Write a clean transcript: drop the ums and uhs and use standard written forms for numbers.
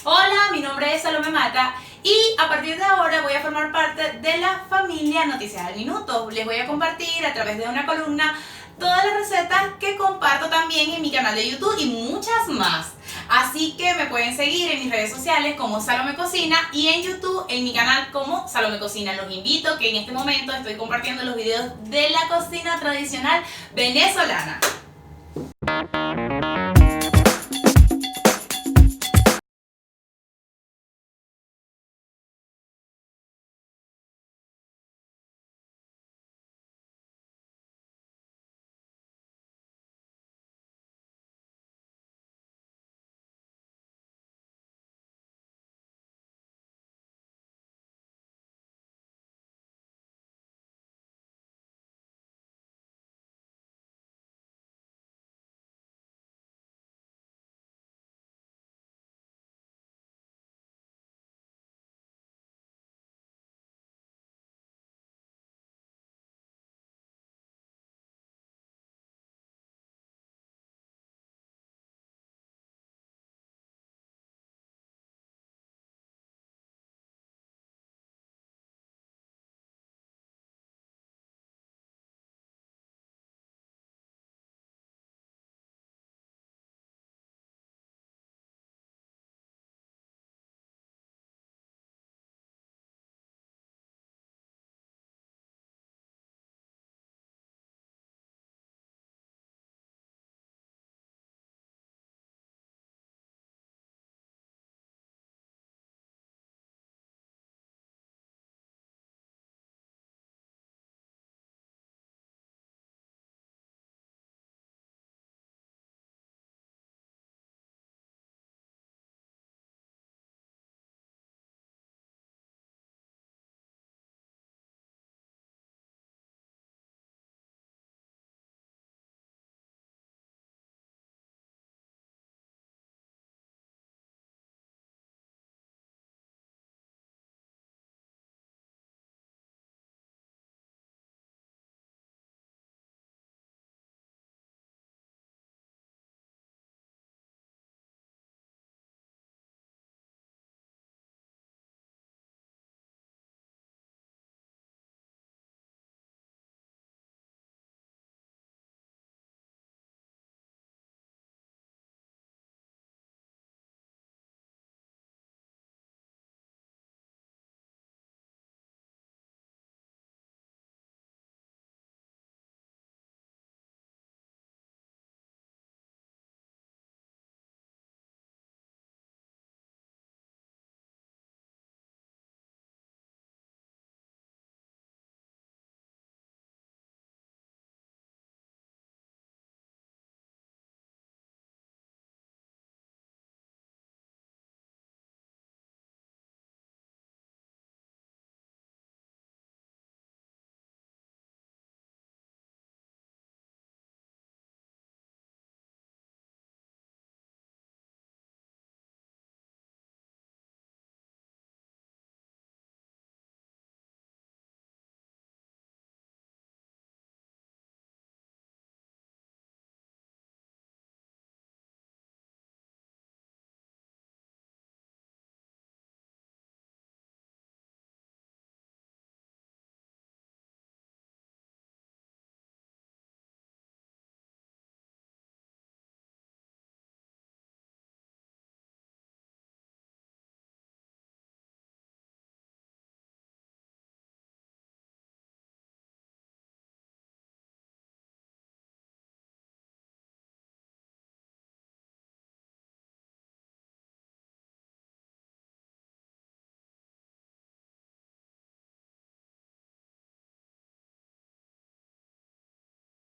Hola, mi nombre es Salomé Mata y a partir de ahora voy a formar parte de la familia Noticias al Minuto. Les voy a compartir a través de una columna todas las recetas que comparto también en mi canal de YouTube y muchas más. Así que me pueden seguir en mis redes sociales como Salomé Cocina y en YouTube en mi canal como Salomé Cocina. Los invito que en este momento estoy compartiendo los videos de la cocina tradicional venezolana.